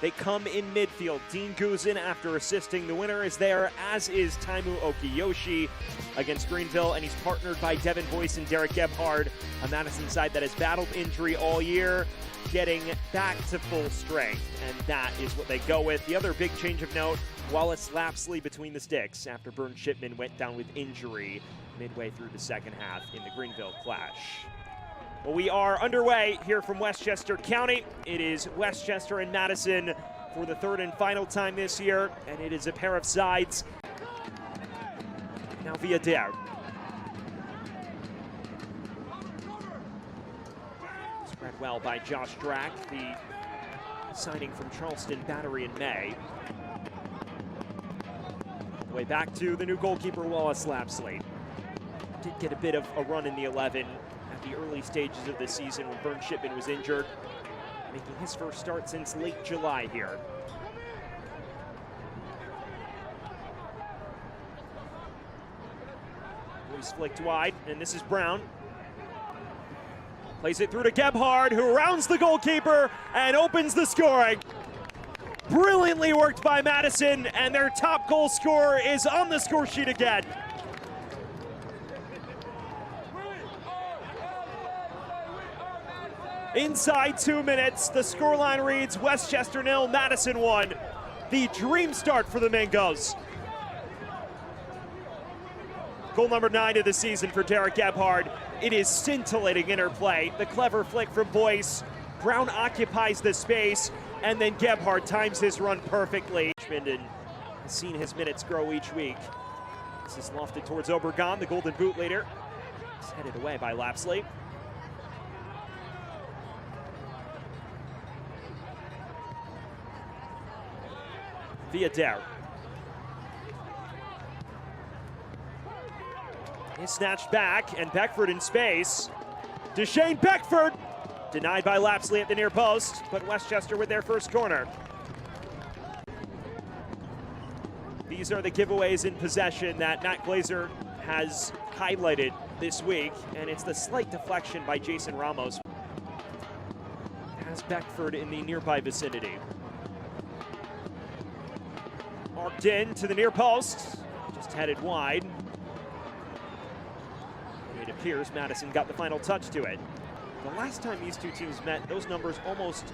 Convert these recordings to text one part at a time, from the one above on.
They come in midfield. Dean Guzin, after assisting the winner, is there, as is Taimu Okiyoshi against Greenville, and he's partnered by Devin Boyce and Derek Gebhard, a Madison side that has battled injury all year, getting back to full strength, and that is what they go with. The other big change of note, Wallace Lapsley between the sticks after Burn Shipman went down with injury midway through the second half in the Greenville clash. Well, we are underway here from Westchester County. It is Westchester and Madison for the third and final time this year, and it is a pair of sides. Now via Dare. Spread well by Josh Drack, the signing from Charleston Battery in May. The way back to the new goalkeeper, Wallace Lapsley. Did get a bit of a run in the 11 at the early stages of the season when Burn Shipman was injured, making his first start since late July here. He's flicked wide, and this is Brown. Plays it through to Gebhard, who rounds the goalkeeper and opens the scoring. Brilliantly worked by Madison, and their top goal scorer is on the score sheet again. Inside 2 minutes, the scoreline reads Westchester 0, Madison 1. The dream start for the Mingos. Goal number 9 of the season for Derek Gebhard. It is scintillating interplay. The clever flick from Boyce. Brown occupies the space, and then Gebhard times his run perfectly. And has seen his minutes grow each week. This is lofted towards Obregon, the Golden Boot leader. It's headed away by Lapsley. Via Dare. He's snatched back, and Beckford in space. DeShane Beckford, denied by Lapsley at the near post, but Westchester with their first corner. These are the giveaways in possession that Matt Glazer has highlighted this week, and it's the slight deflection by Jason Ramos. Has Beckford in the nearby vicinity. Marked in to the near post, just headed wide. And it appears Madison got the final touch to it. The last time these two teams met, those numbers almost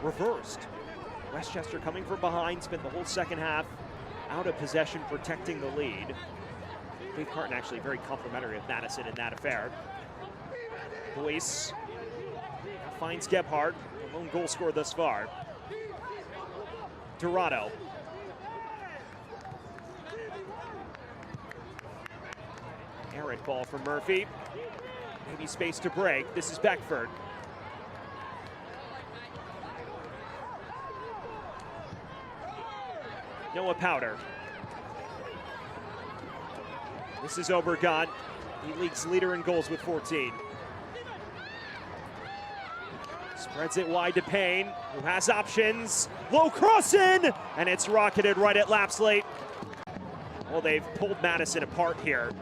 reversed. Westchester coming from behind, spent the whole second half out of possession protecting the lead. Dave Carton actually very complimentary of Madison in that affair. Boyce finds Gebhard, the lone goal scorer thus far. Dorado. Errant ball from Murphy. Maybe space to break. This is Beckford. Noah Powder. This is Obregon. He league's leader in goals with 14. Spreads it wide to Payne, who has options. Low cross in, and it's rocketed right at Lapsley. Well, they've pulled Madison apart here.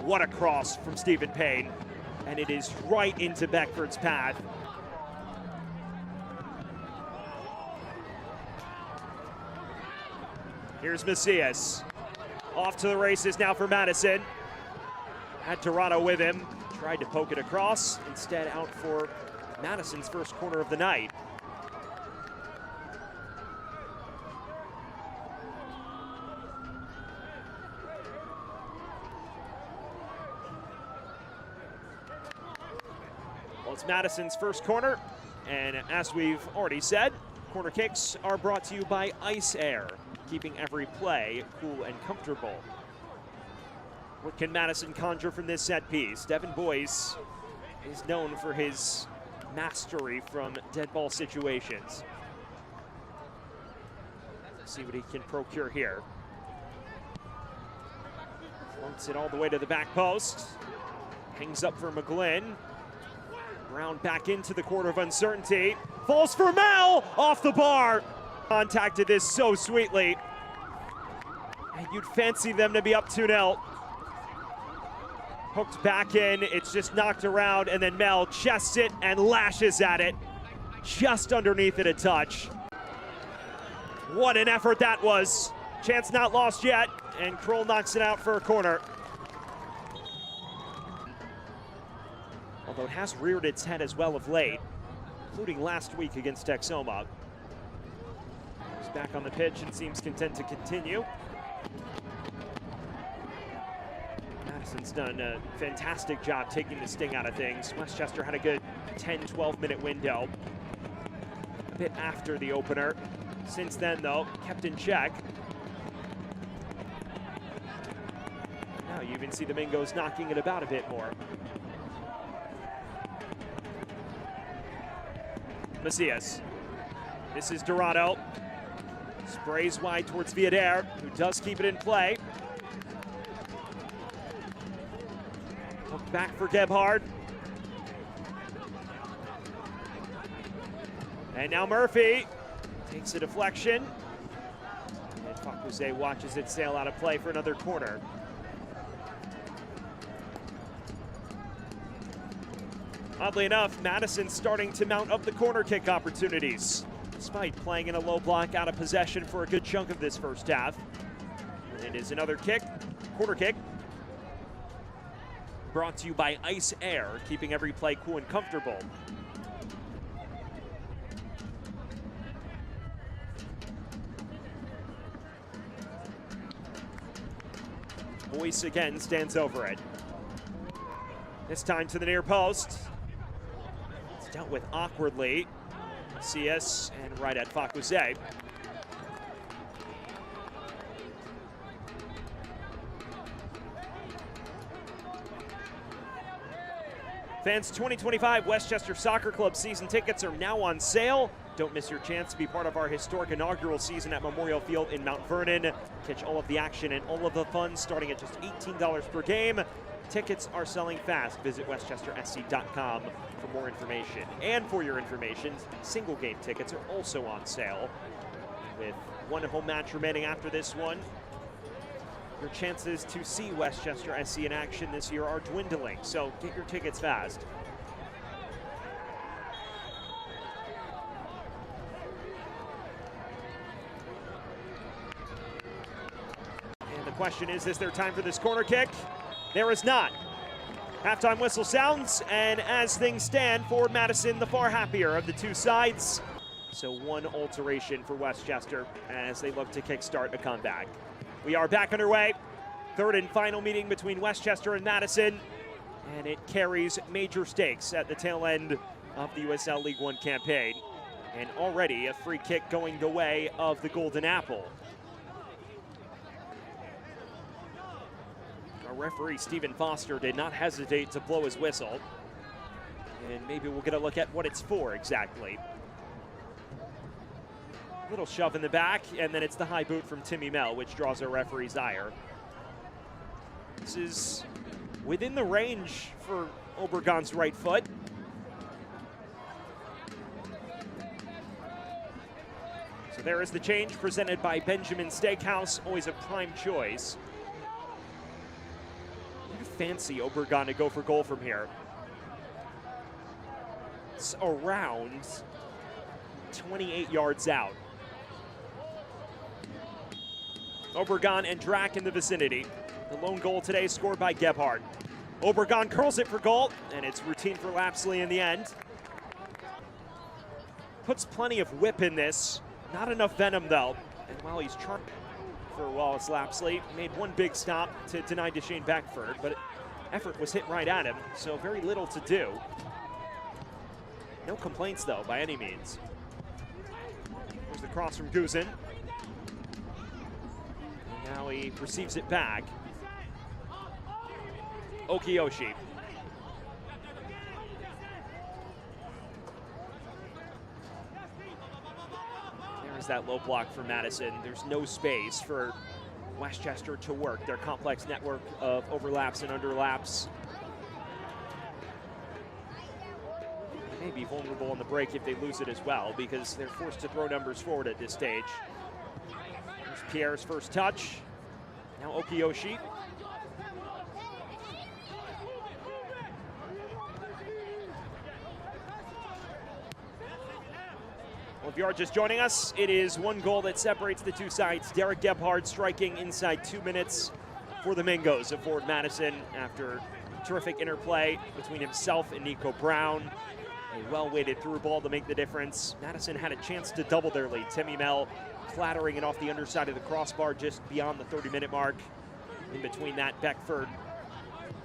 What a cross from Stephen Payne, and it is right into Beckford's path. Here's Macias. Off to the races now for Madison. Had Dorado with him. Tried to poke it across. Instead out for Madison's first corner of the night. Well, it's Madison's first corner. And as we've already said, corner kicks are brought to you by Ice Air, keeping every play cool and comfortable. What can Madison conjure from this set piece? Devin Boyce is known for his mastery from dead ball situations. Let's see what he can procure here. Floats it all the way to the back post. Hangs up for McGlynn. Brown back into the quarter of uncertainty. Falls for Mel, off the bar. Contacted this so sweetly. And you'd fancy them to be up 2-0. Hooked back in, it's just knocked around, and then Mel chests it and lashes at it. Just underneath it a touch. What an effort that was. Chance not lost yet, and Kroll knocks it out for a corner. Although it has reared its head as well of late, including last week against Texoma. He's back on the pitch and seems content to continue. Madison's done a fantastic job taking the sting out of things. Westchester had a good 10-12 minute window a bit after the opener. Since then, though, kept in check. Now you even see the Mingos knocking it about a bit more. Macias. This is Dorado. Sprays wide towards Villader, who does keep it in play. Hook back for Gebhard. And now Murphy takes a deflection. And Fakuse watches it sail out of play for another corner. Oddly enough, Madison starting to mount up the corner kick opportunities, despite playing in a low block out of possession for a good chunk of this first half. And it is another kick, corner kick. Brought to you by Ice Air, keeping every play cool and comfortable. Boyce again stands over it. This time to the near post. It's dealt with awkwardly. Macias and right at Fakuse. Fans, 2025 Westchester Soccer Club season tickets are now on sale. Don't miss your chance to be part of our historic inaugural season at Memorial Field in Mount Vernon. Catch all of the action and all of the fun starting at just $18 per game. Tickets are selling fast. Visit westchestersc.com for more information. And for your information, single game tickets are also on sale. With one home match remaining after this one, your chances to see Westchester SC in action this year are dwindling, so get your tickets fast. And the question is there time for this corner kick? There is not. Halftime whistle sounds, and as things stand, Forward Madison the far happier of the two sides. So one alteration for Westchester as they look to kickstart a comeback. We are back underway. Third and final meeting between Westchester and Madison, and it carries major stakes at the tail end of the USL League One campaign. And already a free kick going the way of the Golden Apple. Our referee, Stephen Foster, did not hesitate to blow his whistle. And maybe we'll get a look at what it's for exactly. Little shove in the back, and then it's the high boot from Timmy Mel, which draws a referee's ire. This is within the range for Obregon's right foot. So there is the change presented by Benjamin Steakhouse, always a prime choice. You fancy Obregon to go for goal from here. It's around 28 yards out. Obregon and Drac in the vicinity. The lone goal today scored by Gebhard. Obregon curls it for goal, and it's routine for Lapsley in the end. Puts plenty of whip in this. Not enough venom, though. And while he's trying for Wallace Lapsley, made one big stop to deny Deshane Beckford, but effort was hit right at him, so very little to do. No complaints, though, by any means. Here's the cross from Guzin. Now he receives it back. Okiyoshi. There's that low block for Madison. There's no space for Westchester to work their complex network of overlaps and underlaps. They may be vulnerable on the break if they lose it as well, because they're forced to throw numbers forward at this stage. Here's Pierre's first touch. Now Okiyoshi. Well, if you are just joining us, it is one goal that separates the two sides. Derek Gebhard striking inside 2 minutes for the Mingos of Ford Madison after terrific interplay between himself and Nico Brown. A well-weighted through ball to make the difference. Madison had a chance to double their lead. Timmy Mel clattering it off the underside of the crossbar just beyond the 30-minute mark. In between that, Beckford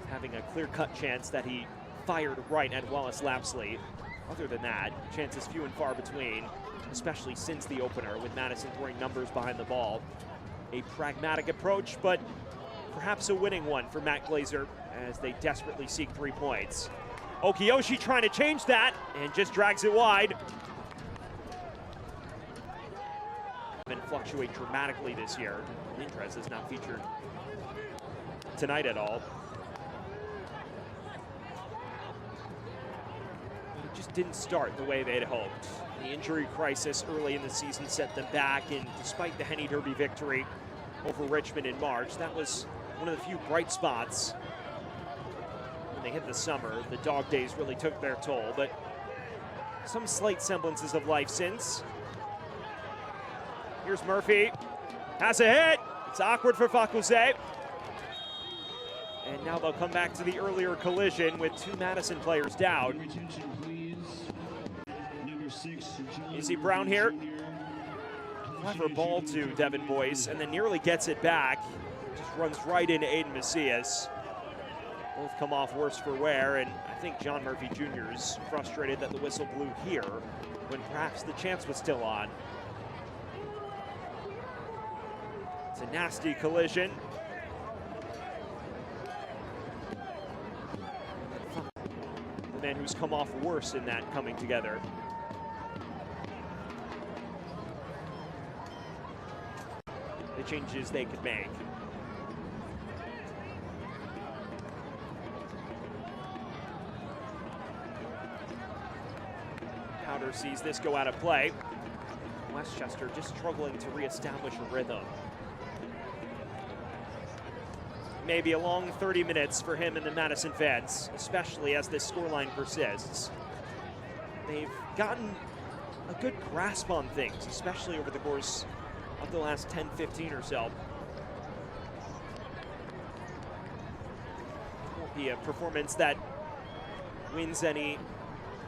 having a clear-cut chance that he fired right at Wallace Lapsley. Other than that, chances few and far between, especially since the opener, with Madison throwing numbers behind the ball. A pragmatic approach, but perhaps a winning one for Matt Glazer as they desperately seek 3 points. Okiyoshi trying to change that and just drags it wide. And fluctuate dramatically this year. Lindres is not featured tonight at all. It just didn't start the way they'd hoped. The injury crisis early in the season set them back, and despite the Henny Derby victory over Richmond in March, that was one of the few bright spots. When they hit the summer, the dog days really took their toll, but some slight semblances of life since. Here's Murphy, has a hit, it's awkward for Fakuse. And now they'll come back to the earlier collision with 2 Madison players down. Izzy Brown here. Clever ball to Devin Boyce, and then nearly gets it back. Just runs right into Aiden Macias. Both come off worse for wear, and I think John Murphy Jr. is frustrated that the whistle blew here when perhaps the chance was still on. It's a nasty collision. The man who's come off worse in that coming together. The changes they could make. Powder sees this go out of play. Westchester just struggling to reestablish a rhythm. Maybe a long 30 minutes for him and the Madison fans, especially as this scoreline persists. They've gotten a good grasp on things, especially over the course of the last 10-15 or so. Won't be a performance that wins any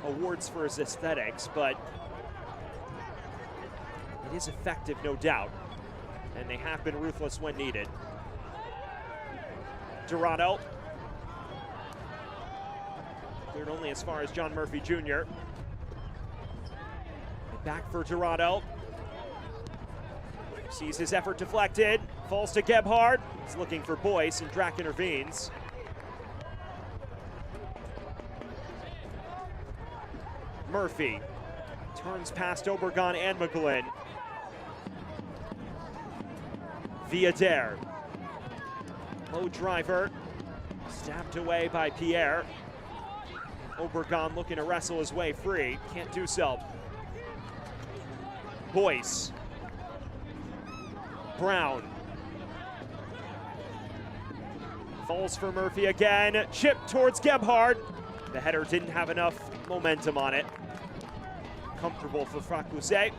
awards for his aesthetics, but it is effective, no doubt, and they have been ruthless when needed. Dorado cleared only as far as John Murphy Jr. Back for Dorado. Sees his effort deflected, falls to Gebhard. He's looking for Boyce, and Drac intervenes. Murphy turns past Obergon and McGlynn. Viader. Low driver, stabbed away by Pierre. Obergon looking to wrestle his way free, can't do so. Boyce. Brown. Falls for Murphy again, chip towards Gebhard. The header didn't have enough momentum on it. Comfortable for Fakuse.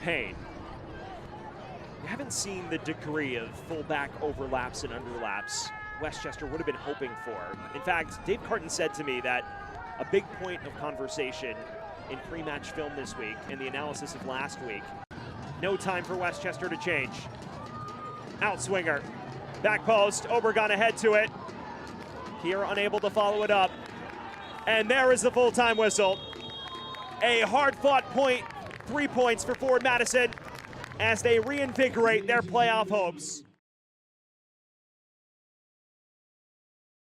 Payne. We haven't seen the degree of fullback overlaps and underlaps Westchester would have been hoping for. In fact, Dave Carton said to me that a big point of conversation in pre-match film this week and the analysis of last week, no time for Westchester to change. Outswinger, back post, Obergon ahead to it. Here unable to follow it up. And there is the full-time whistle. A hard-fought point, 3 points for Ford Madison as they reinvigorate their playoff hopes.